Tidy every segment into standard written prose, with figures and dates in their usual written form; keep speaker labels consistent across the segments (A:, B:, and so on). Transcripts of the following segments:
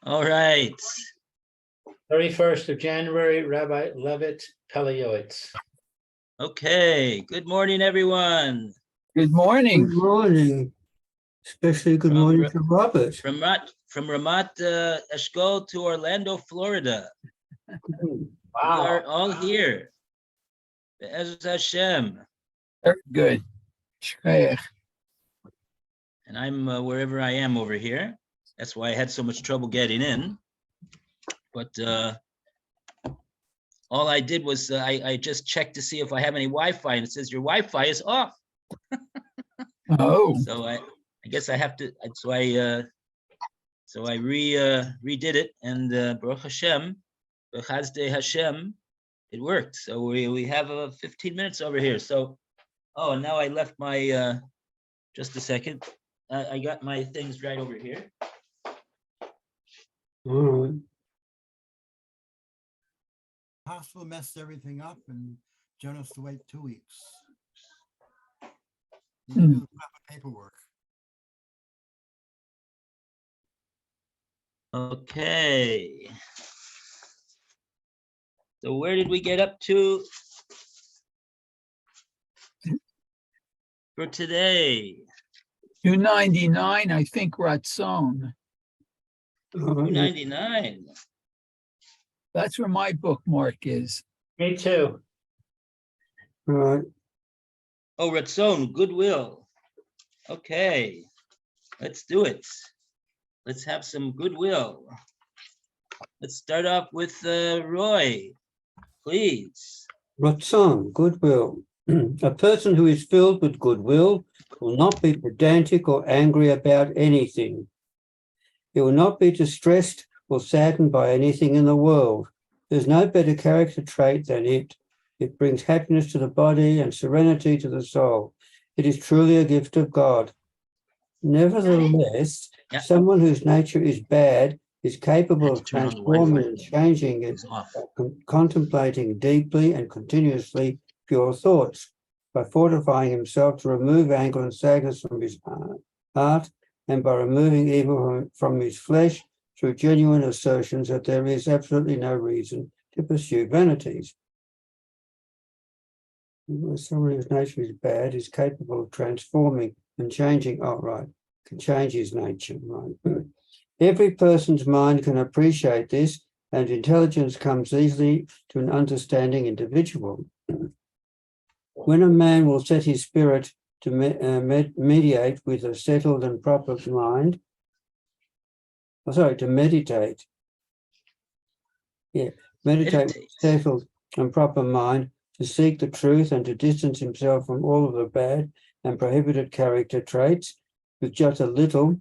A: All right.
B: 31st of January, Rabbi Levitt, Pele Yoetz.
A: Okay. Good morning, everyone.
C: Good morning.
D: Good morning. Especially good
A: From
D: morning
A: Ra-
D: to Robert.
A: From Ramat Eshkol to Orlando, Florida. We are all here. Be'ez Hashem.
C: Very good. Shkoyach.
A: And I'm wherever I am over here. That's why I had so much trouble getting in. But all I did was I just checked to see if I have any Wi-Fi, and it says your Wi-Fi is off.
C: Oh,
A: So I guess I have to. So I redid it, and Baruch Hashem, B'chazdei Hashem, it worked. So we have 15 minutes over here. So and now I left my just a second. I got my things right over here.
D: All right.
E: Hospital messed everything up and Jonas to wait 2 weeks. You do the proper paperwork.
A: Okay. So where did we get up to for today?
C: 299, I think, Ratzon.
D: All right.
A: 299.
C: That's where my bookmark is.
B: Me too.
D: All right.
A: Oh, Ratzon, Goodwill. Okay, let's do it. Let's have some goodwill. Let's start off with Roy, please.
D: Ratzon, goodwill. A person who is filled with goodwill will not be pedantic or angry about anything. He will not be distressed or saddened by anything in the world. There's no better character trait than it. It brings happiness to the body and serenity to the soul. It is truly a gift of God. Nevertheless,
A: Yeah.
D: someone whose nature is bad is capable
A: Let's
D: of
A: turn on the
D: transforming
A: Wi-Fi.
D: and changing it
A: It's off.
D: by contemplating deeply and continuously pure thoughts, by fortifying himself to remove anger and sadness from his heart, and by removing evil from his flesh through genuine assertions that there is absolutely no reason to pursue vanities. Someone whose nature is bad is capable of transforming and changing, can change his nature, right? Every person's mind can appreciate this, and intelligence comes easily to an understanding individual. When a man will set his spirit to mediate with a settled and proper mind, to meditate. Yeah, meditate with a settled and proper mind, to seek the truth and to distance himself from all of the bad and prohibited character traits with just a little,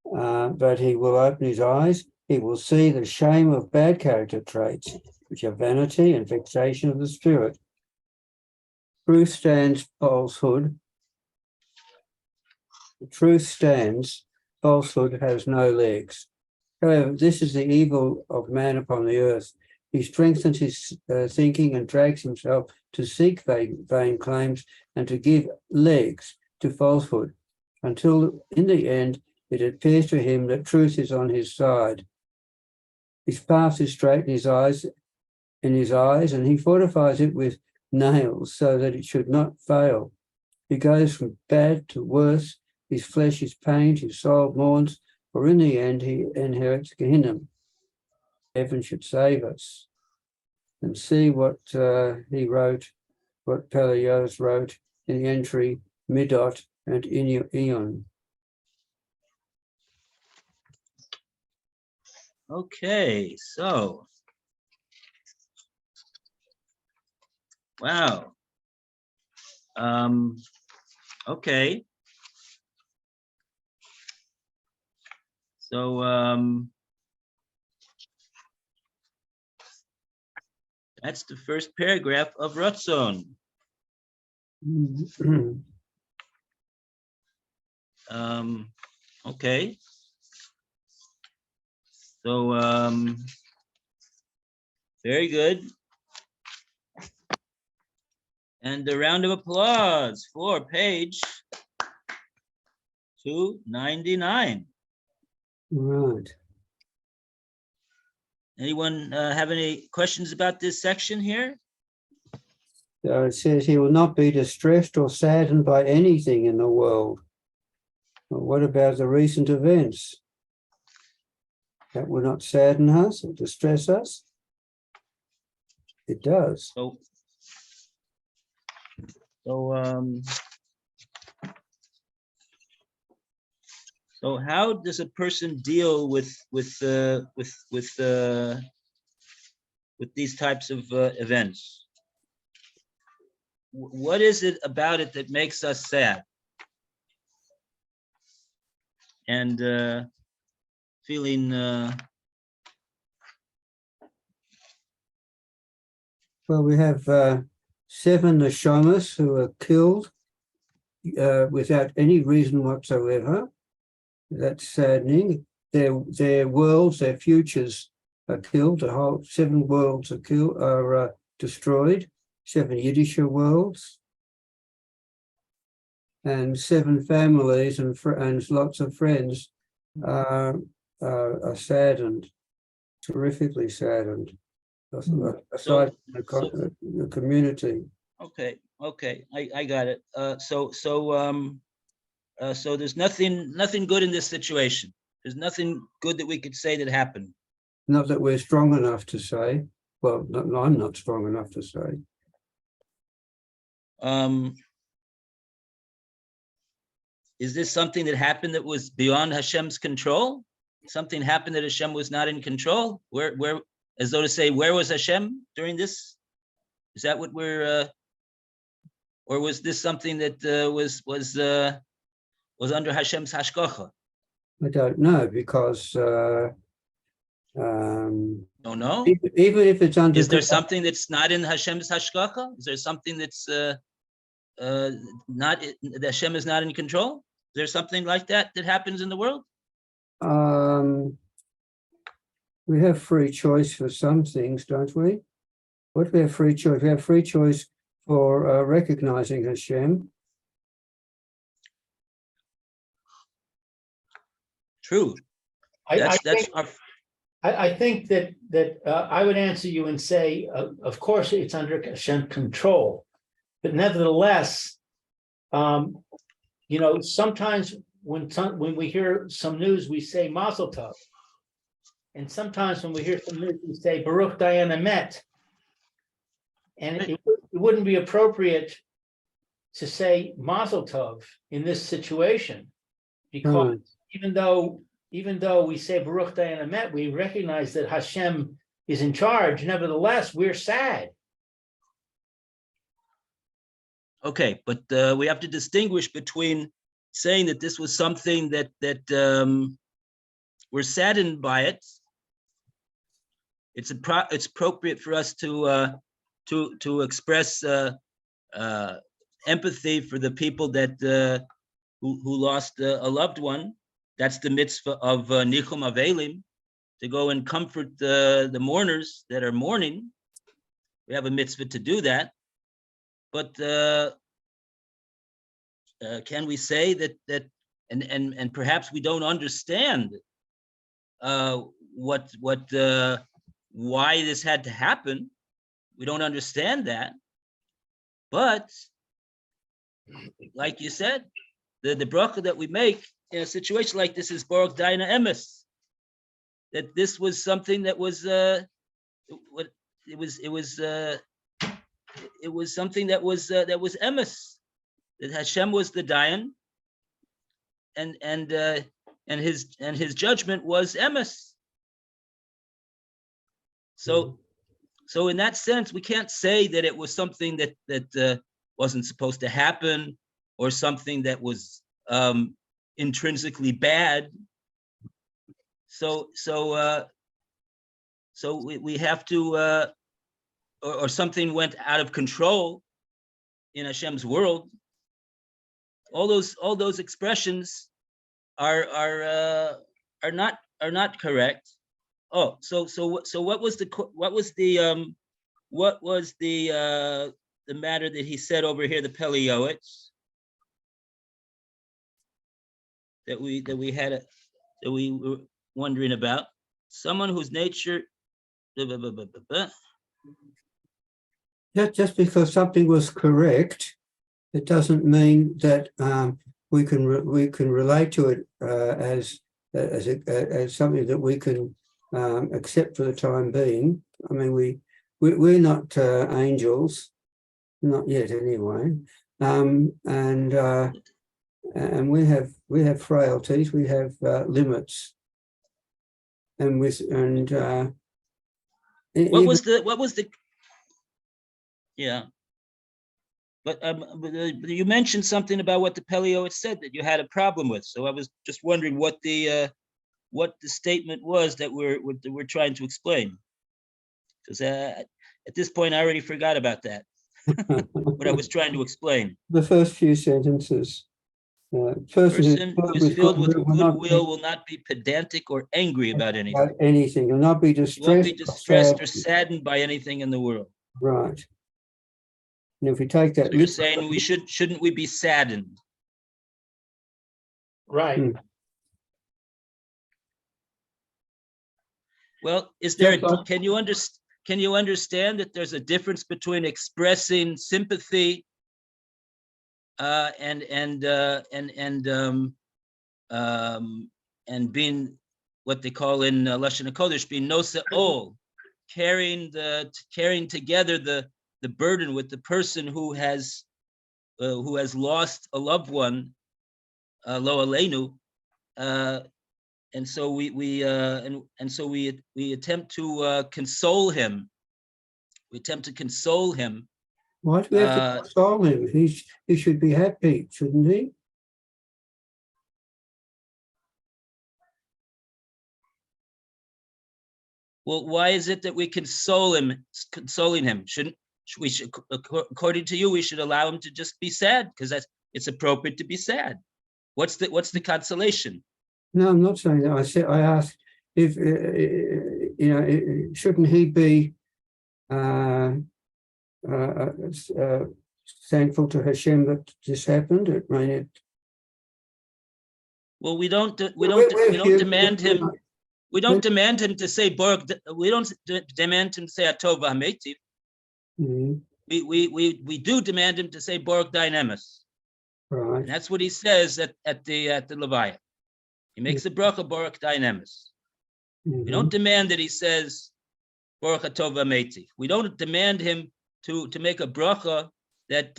D: but he will open his eyes. He will see the shame of bad character traits, which are vanity and vexation of the spirit. Truth stands falsehood. The truth stands, falsehood has no legs. However, this is the evil of man upon the earth. He strengthens his thinking and drags himself to seek vain claims and to give legs to falsehood, until in the end it appears to him that truth is on his side. His path is straight in his eyes, and he fortifies it with nails so that it should not fail. He goes from bad to worse. His flesh is pained, his soul mourns, for in the end he inherits Gehenna. Heaven should save us. And see what he wrote, what Pele Yoetz wrote in the entry Midot and Ion.
A: Okay, so wow. Okay. So that's the first paragraph of Ratzon. Okay. So very good. And a round of applause for page 299.
D: Right.
A: Anyone have any questions about this section here?
D: It says he will not be distressed or saddened by anything in the world. Well, what about the recent events? That will not sadden us or distress us? It does.
A: So how does a person deal with these types of events? What is it about it that makes us sad and feeling?
D: Well, we have 7 Neshamas who are killed without any reason whatsoever. That's saddening. Their worlds, their futures are killed. The whole 7 worlds are destroyed. 7 Yiddish worlds, and 7 families and lots of friends are saddened, terrifically saddened. Aside from the community.
A: Okay, I got it. So there's nothing good in this situation. There's nothing good that we could say that happened.
D: Not that we're strong enough to say. Well, I'm not strong enough to say.
A: Is this something that happened that was beyond Hashem's control? Something happened that Hashem was not in control? Where, as though to say, where was Hashem during this? Is that what we're, or was this something that was under Hashem's hashgacha?
D: I don't know, because
A: Oh no.
D: even if it's under,
A: Is there something that's not in Hashem's hashgacha? Is there something that's not that Hashem is not in control? Is there something like that happens in the world?
D: we have free choice for some things, don't we? What do we have free choice? We have free choice for recognizing Hashem.
A: True.
B: I
A: That's
B: think that I would answer you and say, of course, it's under Hashem control, but nevertheless, sometimes when we hear some news, we say Mazel Tov, and sometimes when we hear some news, we say Baruch Dayan Emet, and it wouldn't be appropriate to say Mazel Tov in this situation, because even though we say Baruch Dayan Emet, we recognize that Hashem is in charge. Nevertheless, we're sad.
A: okay, but we have to distinguish between saying that this was something that we're saddened by it. It's appropriate for us to express empathy for the people that who lost a loved one. That's the mitzvah of Nichum Avelim, to go and comfort the mourners that are mourning. We have a mitzvah to do that. But can we say that and perhaps we don't understand why this had to happen? We don't understand that. But like you said, the bracha that we make in a situation like this is Baruch Daina Emes. That this was something that was it was something that was emes, that Hashem was the Dayan, and his judgment was emes. So in that sense, we can't say that it was something that wasn't supposed to happen, or something that was intrinsically bad. So we have to, or something went out of control in Hashem's world. All those expressions are not correct. Oh, so what was the matter that he said over here, the Pele Yoetz, that we were wondering about? Someone whose nature
D: Just because something was correct, it doesn't mean that we can relate to it as something that we can accept for the time being. I mean, we're not angels, not yet anyway, and we have frailties, we have limits, and
A: what was the yeah. But you mentioned something about what the Pele had said that you had a problem with. So I was just wondering what the statement was that we're trying to explain. Because at this point, I already forgot about that. What I was trying to explain.
D: The first few sentences.
A: Person who is filled with goodwill will not be pedantic or angry about anything.
D: Will not be
A: He
D: distressed,
A: won't be distressed or saddened by anything in the world.
D: Right. And if we take that,
A: So you're saying shouldn't we be saddened?
B: Right.
D: Hmm.
A: Well, is there?
D: Yes, sir.
A: Can you understand that there's a difference between expressing sympathy and being what they call in Lashon HaKodesh being nosa ol, carrying together the burden with the person who has lost a loved one, lo aleinu, and so we attempt to console him. We attempt to console him.
D: why do we have to console him? He should be happy, shouldn't he?
A: Well, why is it that we consoling him? According to you, we should allow him to just be sad because it's appropriate to be sad. What's the consolation?
D: No, I'm not saying that. I asked if shouldn't he be thankful to Hashem that this happened?
A: Well, we don't
D: We're
A: demand him. We don't demand him to say Baruch. We don't demand him to say Atov HaMeitiv.
D: Mm-hmm.
A: We do demand him to say Baruch Dynamis.
D: Right.
A: And that's what he says at the Levitt. He makes a bracha Baruch Dynamis.
D: Mm-hmm.
A: We don't demand that he says Baruch Atov HaMeitiv. We don't demand him to make a bracha that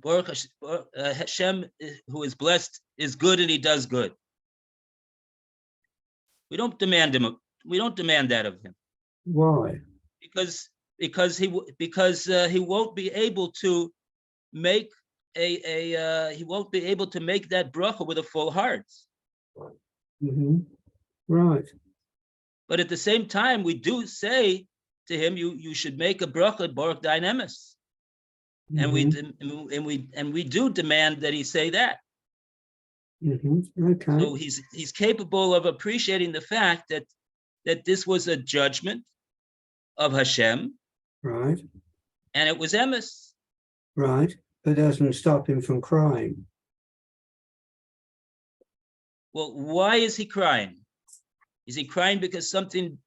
A: Baruch Hashem, who is blessed, is good and he does good. We don't demand that of him.
D: Why?
A: Because he won't be able to make he won't be able to make that bracha with a full heart.
D: Mm-hmm. Right.
A: But at the same time, we do say to him, you should make a bracha Baruch Dynamis.
D: Mm-hmm.
A: And we do demand that he say that.
D: Mm-hmm. Okay.
A: So he's capable of appreciating the fact that this was a judgment of Hashem.
D: Right.
A: And it was emes.
D: Right. But doesn't stop him from crying.
A: Well, why is he crying? Is he crying because something?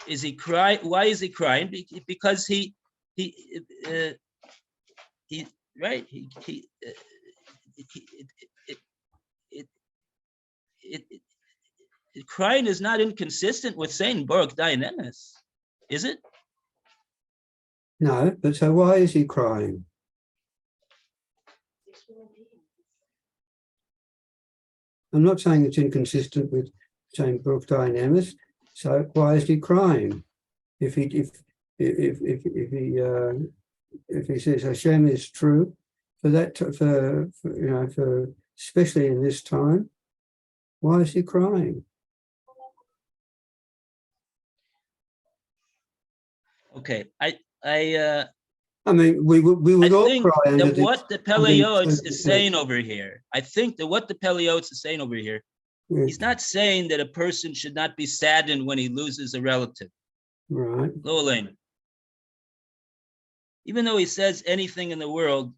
A: Is he crying? Why is he crying? Because he right. Crying is not inconsistent with saying Baruch Dayanemes, is it?
D: No, but so why is he crying? I'm not saying it's inconsistent with saying Baruch Dayanemes. So why is he crying? If he says Hashem is true, for especially in this time, why is he crying?
A: Okay, I
D: mean, we would all
A: think
D: cry under
A: that what the Pele Yoetz is saying
D: this.
A: over here, I think that what the Pele Yoetz is saying over here, he's not saying that a person should not be saddened when he loses a relative.
D: Right.
A: Lo aleinu. Even though he says anything in the world,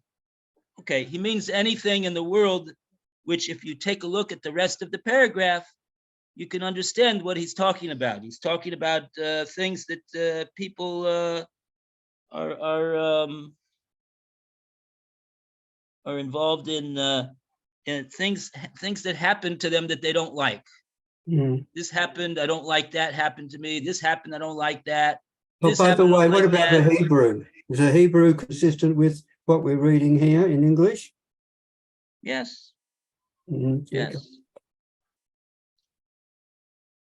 A: okay, he means anything in the world, which if you take a look at the rest of the paragraph, you can understand what he's talking about. He's talking about things that people are involved in things that happen to them that they don't like.
D: Mm.
A: This happened, I don't like that happened to me. This happened, I don't like that.
D: Well,
A: This
D: by the
A: happened, I
D: way,
A: don't
D: what
A: like
D: about the
A: that.
D: Hebrew? Is the Hebrew consistent with what we're reading here in English?
A: Yes,
D: Mhm,
A: yes.
D: okay.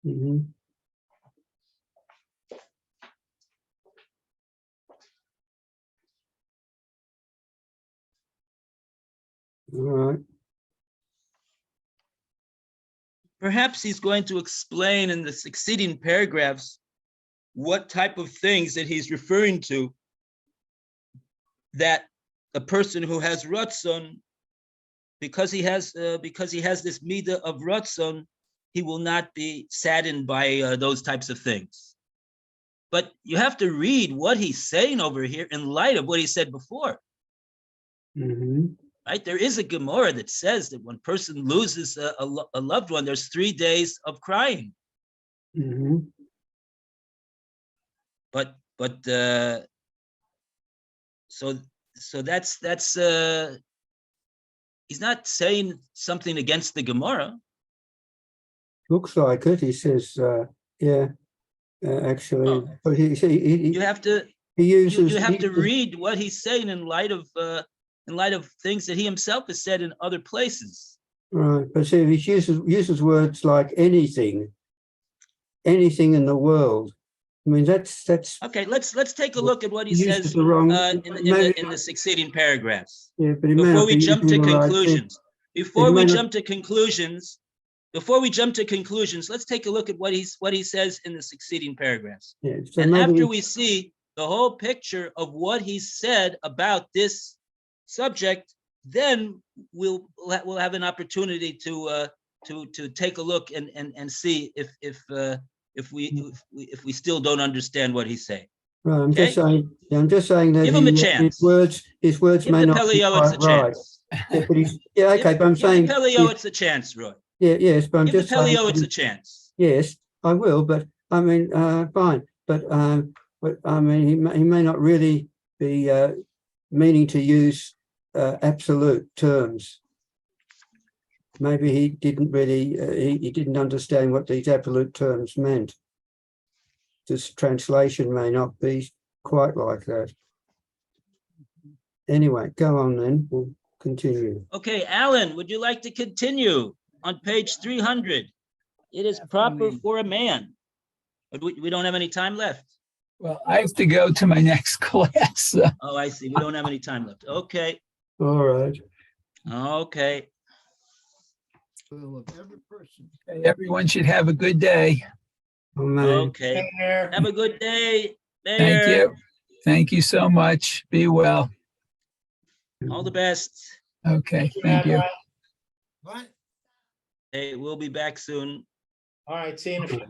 D: Mhm. All right.
A: Perhaps he's going to explain in the succeeding paragraphs what type of things that he's referring to, that a person who has Ratzon, because he has this midah of Ratzon, he will not be saddened by those types of things. But you have to read what he's saying over here in light of what he said before.
D: Mhm.
A: Right? There is a Gemara that says that when a person loses a loved one, there's 3 days of crying.
D: Mhm.
A: But so that's he's not saying something against the Gemara.
D: Looks like it. He says, yeah, actually,
A: Oh.
D: but
A: You have to
D: he uses.
A: you have to read what he's saying in light of things that he himself has said in other places.
D: Right, but see, he uses words like anything in the world. I mean, that's
A: Okay, let's take a look at what he
D: he uses
A: says
D: the wrong.
A: in the succeeding paragraphs.
D: Yeah, but it may
A: Before
D: not
A: we
D: be
A: jump to
D: using the right thing.
A: conclusions, let's take a look at what he says in the succeeding paragraphs.
D: Yeah, so
A: And
D: maybe
A: after we see the whole picture of what he said about this subject, then we'll have an opportunity to take a look and see if we still don't understand what he's saying.
D: right, I'm
A: Okay?
D: just saying. Yeah, I'm just saying that
A: Give him a chance.
D: his words
A: Give
D: may
A: the
D: not be
A: Pele
D: quite
A: Yoetz a
D: right.
A: chance.
D: Yeah, but okay, but I'm
A: Give the
D: saying.
A: Pele Yoetz a chance, Roy.
D: Yeah, yes, but I'm
A: Give the
D: just
A: Pele
D: saying.
A: Yoetz a chance.
D: Yes, I will, but I mean, fine, but I mean, he may not really be meaning to use absolute terms. Maybe he didn't really, he didn't understand what these absolute terms meant. This translation may not be quite like that. Anyway, go on then. We'll continue.
A: Okay, Alan, would you like to continue on page 300? It is proper
C: Definitely.
A: for a man. But we don't have any time left.
C: Well, I have to go to my next class.
A: Oh, I see. We don't have any time left. Okay.
D: All right.
A: Okay.
E: Will of every person.
C: Everyone should have a good day.
D: Amen.
A: Okay.
B: Mayor.
A: Have a good day,
C: Thank
A: Mayor.
C: you. Thank you so much. Be well.
A: All the best.
C: Okay, thank you.
B: Rabbi.
E: What?
A: Hey, we'll be back soon.
B: All right, see you in a few.